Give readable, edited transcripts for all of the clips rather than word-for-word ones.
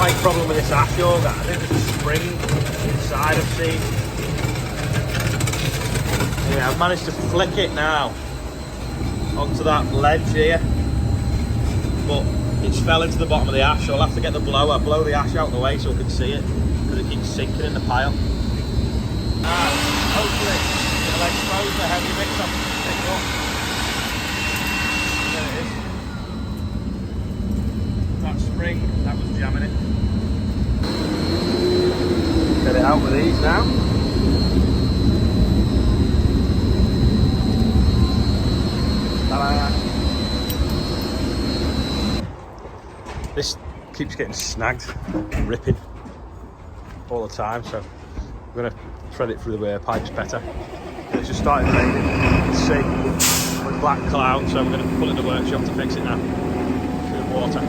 slight problem with this ash auger. I think there's a spring inside I've seen. Yeah, I've managed to flick it now onto that ledge here, but it's fell into the bottom of the ash, so I'll have to get the blower, blow the ash out of the way so I can see it, because it keeps sinking in the pile. Hopefully it'll expose the heavy mix up and pick it up. There it is. That spring, that was jamming it. Get it out with these now. Ta-da. This keeps getting snagged, ripping all the time, so I'm going to thread it through the pipes better. It's just started raining, you can see, with black clouds, so I'm going to pull it in the workshop to fix it now, through the water.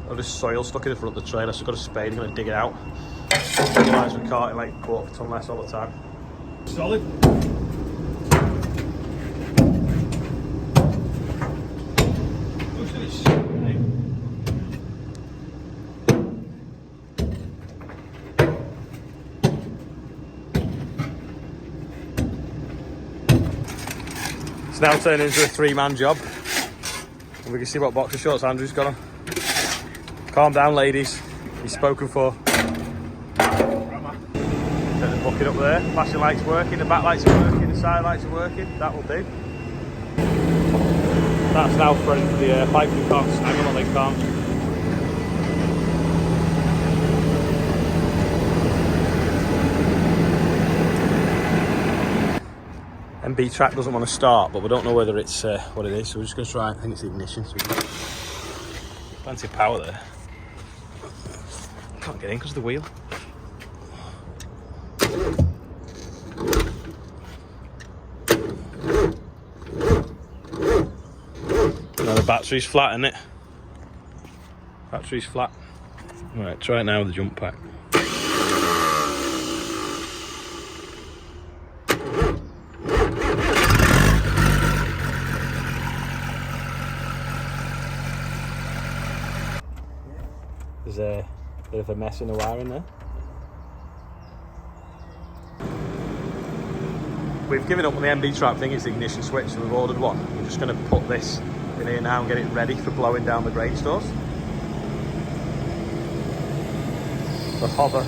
Oh, there's soil stuck in the front of the trailer, so I've got a spade, I'm going to dig it out. Otherwise we can't, like, quarter of a ton less all the time. Solid. It's now turned into a three-man job, and we can see what boxer shorts Andrew's got on. Calm down, ladies. He's spoken for. Get the bucket up there. Flashing lights working, the back lights are working, the side lights are working. That will do. That's now threading for the pipe. We can't snag them, or they can't. MB TRAC doesn't want to start, but we don't know whether it's what it is, so we're just going to try. I think it's the ignition, so we've got plenty of power there. Can't get in because of the wheel. Now the battery's flat, isn't it? Battery's flat. Right, try it now with the jump pack. There's a bit of a mess in the wiring there. We've given up on the MB TRAC thing, it's the ignition switch, so we've ordered one. We're just going to put this in here now and get it ready for blowing down the grain stores. The hover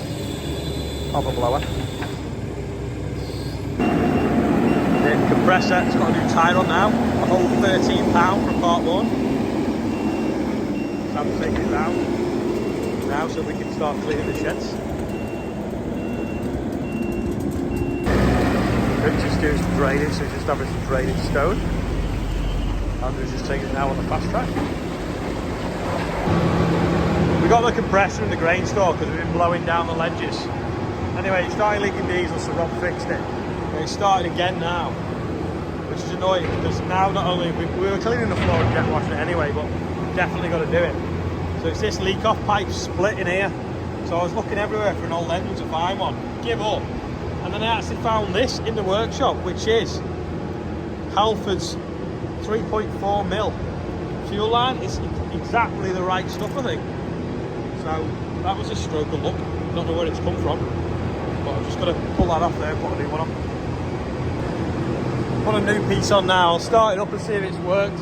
blower. The compressor, it's got a new tyre on now, a whole £13 from part one. So I'm taking it down now so we can start cleaning the sheds. Rich is doing some draining, so he's just having some draining stone. Andrew's just taking it now on the fast track. We got the compressor in the grain store because we've been blowing down the ledges. Anyway, it started leaking diesel, so Rob fixed it. And it's started again now, which is annoying because now not only we were cleaning the floor and jet washing it anyway, but we've definitely got to do it. So it's this leak off pipe split in here. So I was looking everywhere for an old engine to find one. Give up. And then I actually found this in the workshop, which is Halford's 3.4mm fuel line. It's exactly the right stuff, I think. So that was a stroke of luck. Don't know where it's come from, but I've just got to pull that off there and put a new one on. Put a new piece on now. I'll start it up and see if it's worked.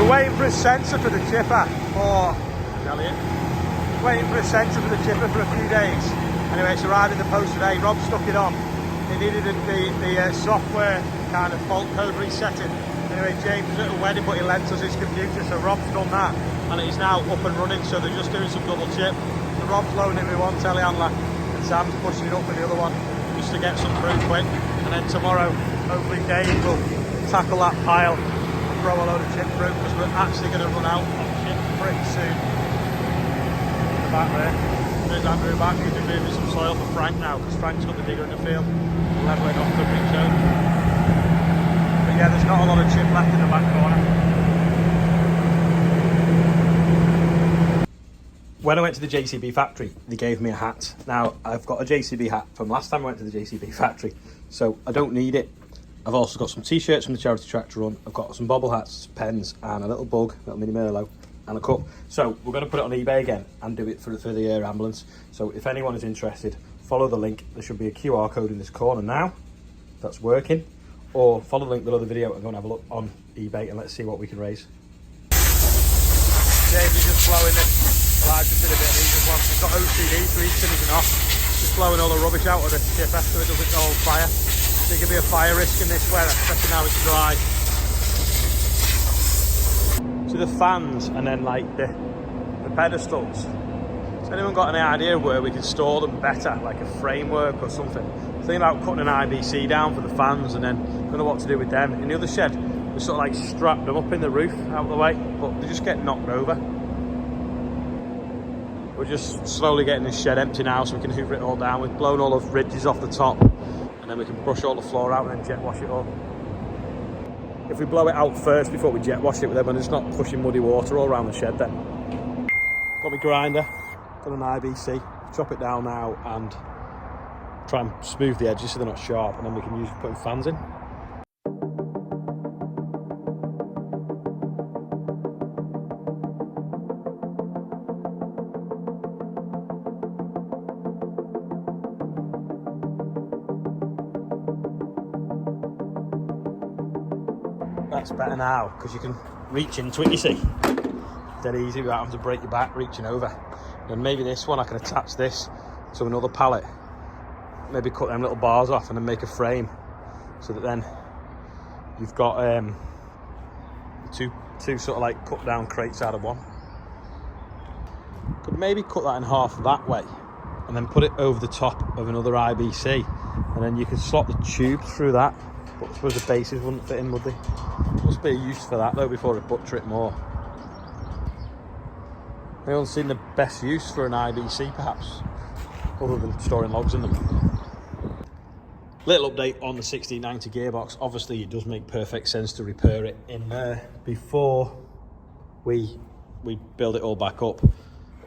Waiting for a sensor for the chipper for Elliot. Waiting for a sensor for the chipper for a few days. Anyway, it's arrived in the post today. Rob stuck it on. He needed the software kind of fault code resetting. Anyway, James was at a wedding, but he lent us his computer, so Rob's done that, and it is now up and running. So they're just doing some double chip. So Rob's loading it with one telehandler, and Sam's pushing it up with the other one, just to get some through quick. And then tomorrow, hopefully Dave will tackle that pile. Throw a load of chip through because we're actually going to run out of chip pretty soon. The back there. There's Andrew back, he's been moving some soil for Frank now, because Frank's got the digger in the field, levelling off the big zone. But yeah, there's not a lot of chip left in the back corner. When I went to the JCB factory, they gave me a hat. Now, I've got a JCB hat from last time I went to the JCB factory, so I don't need it. I've also got some t-shirts from the charity tractor run. I've got some bobble hats, pens, and a little bug, a little mini Merlot, and a cup. So we're going to put it on eBay again and do it for the air ambulance. So if anyone is interested, follow the link. There should be a QR code in this corner now, if that's working, or follow the link below the video and go and have a look on eBay and let's see what we can raise. Dave's just blowing this. Well, I just did a bit of he's got OCD, so he's finishing off. Just blowing all the rubbish out of the chipper so it doesn't go on fire. There could be a fire risk in this weather, especially now it's dry. So the fans and then like the pedestals. Has anyone got any idea of where we can store them better, like a framework or something? Thinking about cutting an IBC down for the fans and then don't know what to do with them. In the other shed, we sort of like strapped them up in the roof out of the way, but they just get knocked over. We're just slowly getting this shed empty now so we can hoover it all down. We've blown all the ridges off the top and then we can brush all the floor out and then jet wash it all. If we blow it out first before we jet wash it, then we're just not pushing muddy water all around the shed then. Got my grinder, got an IBC, chop it down now and try and smooth the edges so they're not sharp, and then we can use putting fans in. That's better now because you can reach into it, you see. Dead easy without having to break your back reaching over. And maybe this one I can attach this to another pallet, maybe cut them little bars off and then make a frame so that then you've got two sort of like cut down crates out of one. Could maybe cut that in half that way and then put it over the top of another IBC, and then you can slot the tube through that. But I suppose the bases wouldn't fit in, would they? Must be a use for that though before I butcher it more. Anyone's seen the best use for an IBC perhaps, other than storing logs in them? Little update on the 1690 gearbox. Obviously it does make perfect sense to repair it in there before we build it all back up.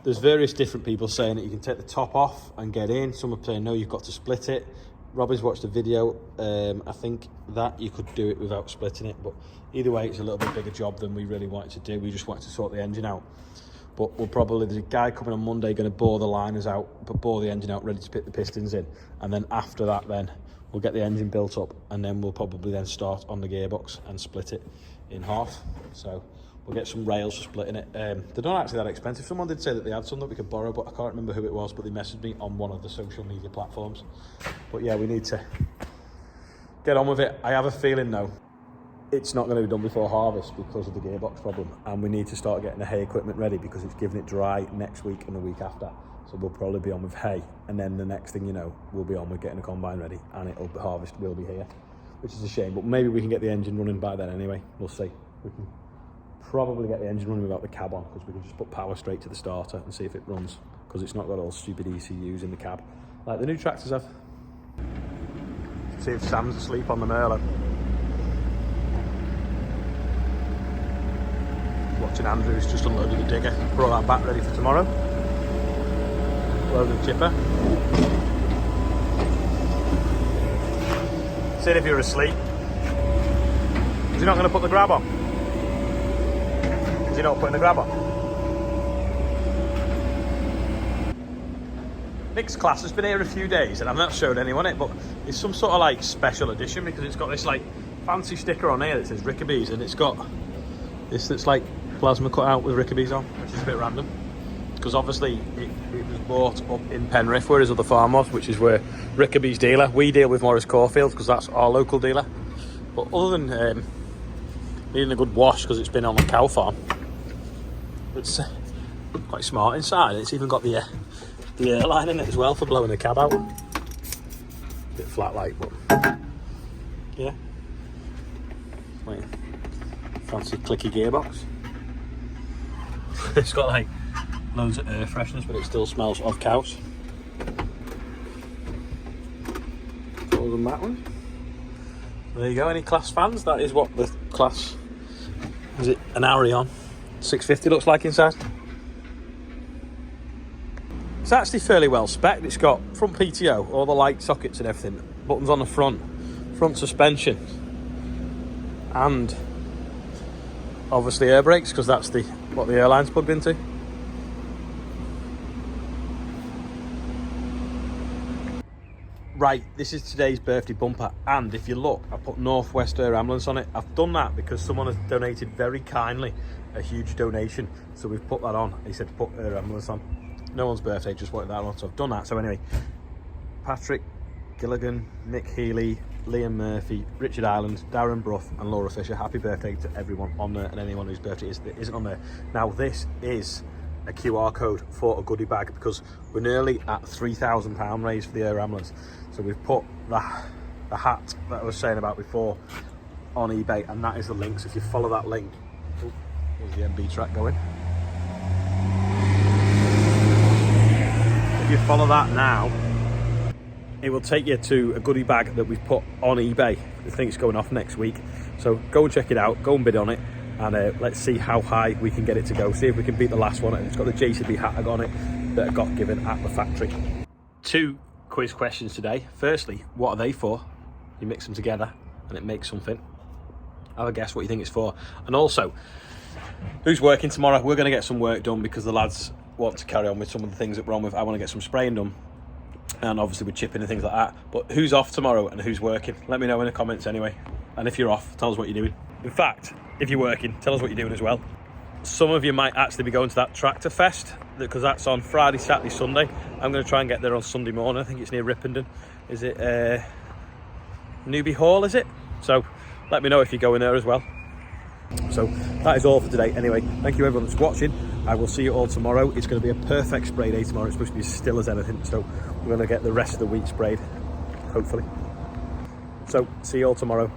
There's various different people saying that you can take the top off and get in. Some are saying no, you've got to split it. Robbie's watched a video, I think that you could do it without splitting it, but either way it's a little bit bigger job than we really wanted to do. We just wanted to sort the engine out. But there's a guy coming on Monday going to bore the liners out, but bore the engine out ready to put the pistons in, and then after that then we'll get the engine built up, and then we'll probably then start on the gearbox and split it in half. So we'll get some rails for splitting it. They're not actually that expensive. Someone did say that they had some that we could borrow, but I can't remember who it was, but they messaged me on one of the social media platforms. But yeah, we need to get on with it. I have a feeling though, it's not going to be done before harvest because of the gearbox problem, and we need to start getting the hay equipment ready because it's giving it dry next week and the week after. So we'll probably be on with hay, and then the next thing you know, we'll be on with getting a combine ready, and harvest will be here, which is a shame. But maybe we can get the engine running by then anyway. We'll see. We can probably get the engine running without the cab on, because we can just put power straight to the starter and see if it runs, because it's not got all stupid ECUs in the cab like the new tractors have. See if Sam's asleep on the Merlot. Watching Andrew's just unloaded the digger, brought that back ready for tomorrow. Loaded chipper. See if you're asleep. Is he not going to put the grab on? Is he not putting the grab on? Nick's class has been here a few days and I've not showed anyone it, but it's some sort of like special edition because it's got this like fancy sticker on here that says Rickaby's, and it's got this that's like plasma cut out with Rickaby's on, which is a bit random because obviously it was bought up in Penrith where his other farm was, which is where Rickaby's dealer. We deal with Morris Caulfield because that's our local dealer, but other than needing a good wash because it's been on a cow farm, it's quite smart inside. It's even got the airline in it as well for blowing the cab out. Bit flat like, but yeah, like fancy clicky gearbox. It's got like loads of air freshness, but it still smells of cows. Other than that one, there you go. Any Class fans? That is what the Class, is it an Arion 650 looks like inside. It's actually fairly well spec'd. It's got front PTO, all the light sockets and everything, buttons on the front suspension, and obviously air brakes, because that's what the airline's plugged into. Right, this is today's birthday bumper, and if you look, I put Northwest Air Ambulance on it. I've done that because someone has donated very kindly a huge donation, so we've put that on. He said to put Air Ambulance on. No one's birthday, just wanted that on, so I've done that. So anyway, Patrick Gilligan, Nick Healy, Liam Murphy, Richard Ireland, Darren Brough and Laura Fisher. Happy birthday to everyone on there and anyone whose birthday isn't on there. Now this is a QR code for a goodie bag, because we're nearly at £3,000 raised for the Air Ambulance. So we've put the hat that I was saying about before on eBay, and that is the link. So if you follow that link, oh, there's the MB track going. If you follow that now, it will take you to a goodie bag that we've put on eBay. I think it's going off next week. So go and check it out, go and bid on it, and let's see how high we can get it to go. See if we can beat the last one. And it's got the JCB hat on it that I got given at the factory. 2 quiz questions today. Firstly, what are they for? You mix them together and it makes something. Have a guess what you think it's for. And also, who's working tomorrow? We're going to get some work done because the lads want to carry on with some of the things that we're on with. I want to get some spraying done, and obviously with chipping and things like that. But who's off tomorrow and who's working? Let me know in the comments anyway. And if you're off, tell us what you're doing. In fact, if you're working, tell us what you're doing as well. Some of you might actually be going to that Tractor Fest, because that's on Friday, Saturday, Sunday. I'm going to try and get there on Sunday morning. I think it's near Rippenden. Is it Newby Hall, is it? So let me know if you're going there as well. So that is all for today. Anyway, thank you everyone that's watching. I will see you all tomorrow. It's going to be a perfect spray day tomorrow. It's supposed to be as still as anything, so we're going to get the rest of the week sprayed, hopefully. So see you all tomorrow.